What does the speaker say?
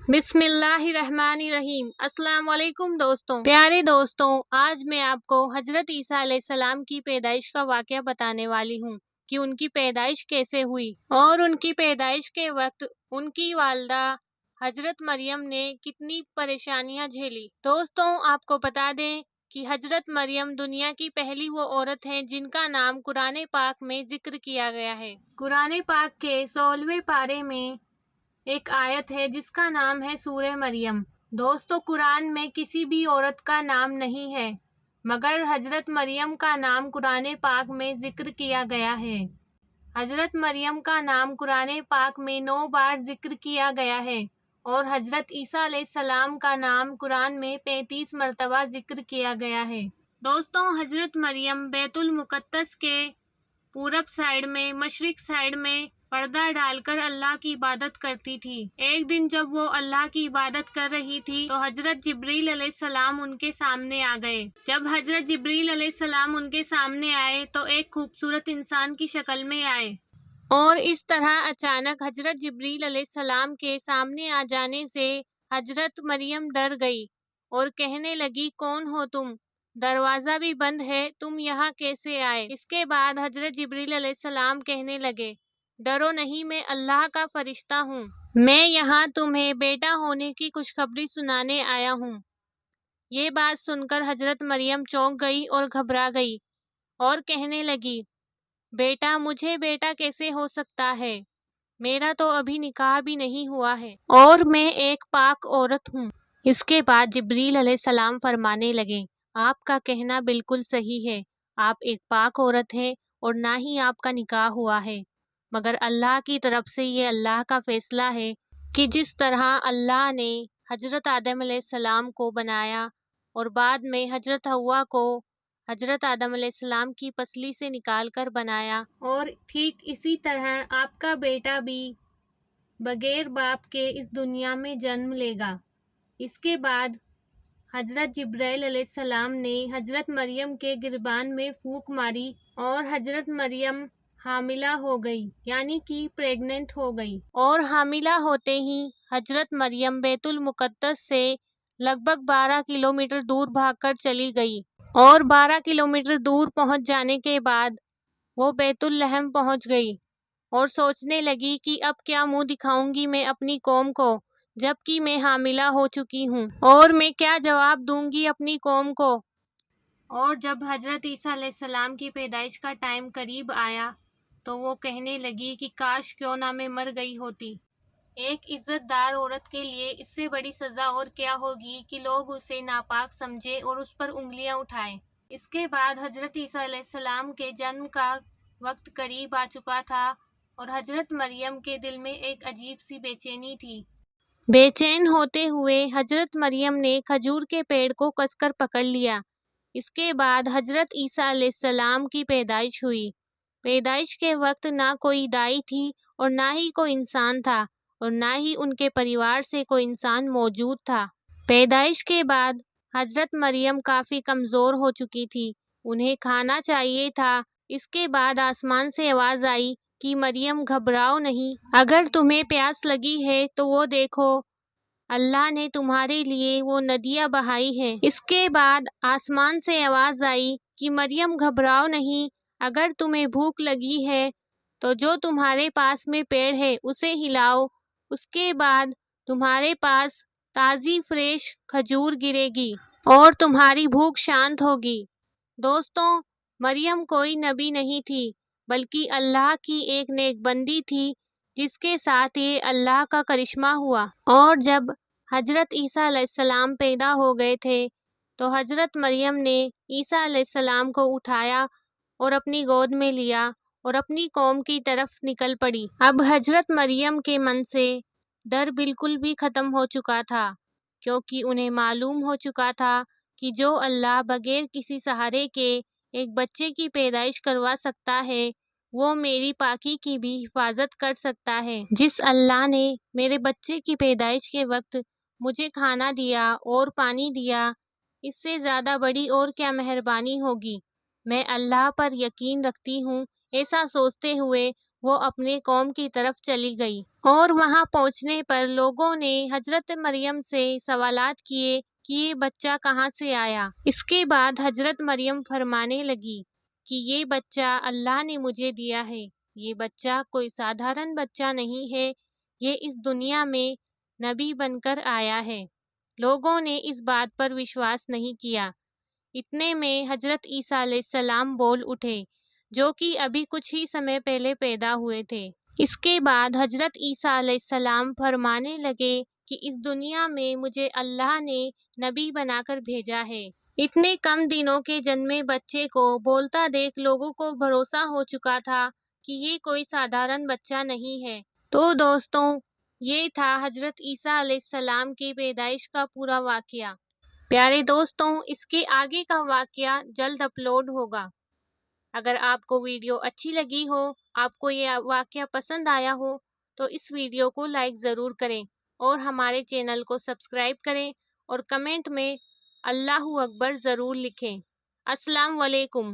بسم اللہ الرحمن الرحیم۔ السلام علیکم دوستوں، پیارے دوستوں، آج میں آپ کو حضرت عیسیٰ علیہ السلام کی پیدائش کا واقعہ بتانے والی ہوں کہ ان کی پیدائش کیسے ہوئی اور ان کی پیدائش کے وقت ان کی والدہ حضرت مریم نے کتنی پریشانیاں جھیلی۔ دوستوں، آپ کو بتا دیں کہ حضرت مریم دنیا کی پہلی وہ عورت ہیں جن کا نام قرآن پاک میں ذکر کیا گیا ہے۔ قرآن پاک کے 16ویں پارے میں ایک آیت ہے جس کا نام ہے سورہ مریم۔ دوستو، قرآن میں کسی بھی عورت کا نام نہیں ہے مگر حضرت مریم کا نام قرآن پاک میں ذکر کیا گیا ہے۔ حضرت مریم کا نام قرآن پاک میں 9 بار ذکر کیا گیا ہے اور حضرت عیسیٰ علیہ السلام کا نام قرآن میں 35 مرتبہ ذکر کیا گیا ہے۔ دوستوں، حضرت مریم بیت المقدس کے پورب سائیڈ میں مشرق سائیڈ میں پردہ ڈال کر اللہ کی عبادت کرتی تھی۔ ایک دن جب وہ اللہ کی عبادت کر رہی تھی تو حضرت جبریل علیہ السلام ان کے سامنے آ گئے۔ جب حضرت جبریل علیہ السلام ان کے سامنے آئے تو ایک خوبصورت انسان کی شکل میں آئے اور اس طرح اچانک حضرت جبریل علیہ السلام کے سامنے آ جانے سے حضرت مریم ڈر گئی اور کہنے لگی، کون ہو تم؟ دروازہ بھی بند ہے، تم یہاں کیسے آئے؟ اس کے بعد حضرت جبریل علیہ السلام کہنے لگے، ڈرو نہیں، میں اللہ کا فرشتہ ہوں، میں یہاں تمہیں بیٹا ہونے کی خوشخبری سنانے آیا ہوں۔ یہ بات سن کر حضرت مریم چونک گئی اور گھبرا گئی اور کہنے لگی، بیٹا، مجھے بیٹا کیسے ہو سکتا ہے؟ میرا تو ابھی نکاح بھی نہیں ہوا ہے اور میں ایک پاک عورت ہوں۔ اس کے بعد جبریل علیہ السلام فرمانے لگے، آپ کا کہنا بالکل صحیح ہے، آپ ایک پاک عورت ہیں اور نہ ہی آپ کا نکاح ہوا ہے، مگر اللہ کی طرف سے یہ اللہ کا فیصلہ ہے کہ جس طرح اللہ نے حضرت آدم علیہ السلام کو بنایا اور بعد میں حضرت حوا کو حضرت آدم علیہ السلام کی پسلی سے نکال کر بنایا، اور ٹھیک اسی طرح آپ کا بیٹا بھی بغیر باپ کے اس دنیا میں جنم لے گا۔ اس کے بعد حضرت جبرائیل علیہ السلام نے حضرت مریم کے گربان میں پھونک ماری اور حضرت مریم حاملہ ہو گئی، یعنی کہ پریگننٹ ہو گئی، اور حاملہ ہوتے ہی حضرت مریم بیت المقدس سے لگ بھگ 12 کلومیٹر دور بھاگ کر چلی گئی اور 12 کلومیٹر دور پہنچ جانے کے بعد وہ بیت الحم پہنچ گئی اور سوچنے لگی کہ اب کیا منہ دکھاؤں گی میں اپنی قوم کو جب کہ میں حاملہ ہو چکی ہوں، اور میں کیا جواب دوں گی اپنی قوم کو۔ اور جب حضرت عیسیٰ علیہ السلام کی پیدائش کا ٹائم قریب آیا تو وہ کہنے لگی کہ کاش کیوں نہ میں مر گئی ہوتی۔ ایک عزت دار عورت کے لیے اس سے بڑی سزا اور کیا ہوگی کہ لوگ اسے ناپاک سمجھے اور اس پر انگلیاں اٹھائیں۔ اس کے بعد حضرت عیسیٰ علیہ السلام کے جنم کا وقت قریب آ چکا تھا اور حضرت مریم کے دل میں ایک عجیب سی بے چینی تھی۔ بے چین ہوتے ہوئے حضرت مریم نے کھجور کے پیڑ کو کس کر پکڑ لیا۔ اس کے بعد حضرت عیسیٰ علیہ السلام کی پیدائش ہوئی۔ پیدائش کے وقت نہ کوئی دائی تھی اور نہ ہی کوئی انسان تھا اور نہ ہی ان کے پریوار سے کوئی انسان موجود تھا۔ پیدائش کے بعد حضرت مریم کافی کمزور ہو چکی تھی، انہیں کھانا چاہیے تھا۔ اس کے بعد آسمان سے آواز آئی کہ مریم گھبراؤ نہیں، اگر تمہیں پیاس لگی ہے تو وہ دیکھو، اللہ نے تمہارے لیے وہ ندیاں بہائی ہیں۔ اس کے بعد آسمان سے آواز آئی کہ مریم گھبراؤ نہیں، اگر تمہیں بھوک لگی ہے تو جو تمہارے پاس میں پیڑ ہے اسے ہلاؤ، اس کے بعد تمہارے پاس تازی فریش کھجور گرے گی اور تمہاری بھوک شانت ہوگی۔ دوستوں، مریم کوئی نبی نہیں تھی بلکہ اللہ کی ایک نیک بندی تھی جس کے ساتھ یہ اللہ کا کرشمہ ہوا۔ اور جب حضرت عیسیٰ علیہ السلام پیدا ہو گئے تھے تو حضرت مریم نے عیسیٰ علیہ السلام کو اٹھایا اور اپنی گود میں لیا اور اپنی قوم کی طرف نکل پڑی۔ اب حضرت مریم کے من سے ڈر بالکل بھی ختم ہو چکا تھا، کیونکہ انہیں معلوم ہو چکا تھا کہ جو اللہ بغیر کسی سہارے کے ایک بچے کی پیدائش کروا سکتا ہے وہ میری پاکی کی بھی حفاظت کر سکتا ہے۔ جس اللہ نے میرے بچے کی پیدائش کے وقت مجھے کھانا دیا اور پانی دیا، اس سے زیادہ بڑی اور کیا مہربانی ہوگی۔ میں اللہ پر یقین رکھتی ہوں، ایسا سوچتے ہوئے وہ اپنے قوم کی طرف چلی گئی اور وہاں پہنچنے پر لوگوں نے حضرت مریم سے سوالات کیے کہ یہ بچہ کہاں سے آیا۔ اس کے بعد حضرت مریم فرمانے لگی کہ یہ بچہ اللہ نے مجھے دیا ہے، یہ بچہ کوئی سادھارن بچہ نہیں ہے، یہ اس دنیا میں نبی بن کر آیا ہے۔ لوگوں نے اس بات پر وشواس نہیں کیا۔ اتنے میں حضرت عیسیٰ علیہ السلام بول اٹھے، جو کہ ابھی کچھ ہی سمے پہلے پیدا ہوئے تھے۔ اس کے بعد حضرت عیسیٰ علیہ السلام فرمانے لگے کہ اس دنیا میں مجھے اللہ نے نبی بنا کر بھیجا ہے۔ اتنے کم دنوں کے جنمے بچے کو بولتا دیکھ لوگوں کو بھروسہ ہو چکا تھا کہ یہ کوئی سادھارن بچہ نہیں ہے۔ تو دوستوں، یہ تھا حضرت عیسیٰ علیہ السلام کی پیدائش کا پورا واقعہ۔ پیارے دوستوں، اس کے آگے کا واقعہ جلد اپلوڈ ہوگا۔ اگر آپ کو ویڈیو اچھی لگی ہو، آپ کو یہ واقعہ پسند آیا ہو، تو اس ویڈیو کو لائک ضرور کریں اور ہمارے چینل کو سبسکرائب کریں اور کمنٹ میں اللہ اکبر ضرور لکھیں۔ السلام علیکم۔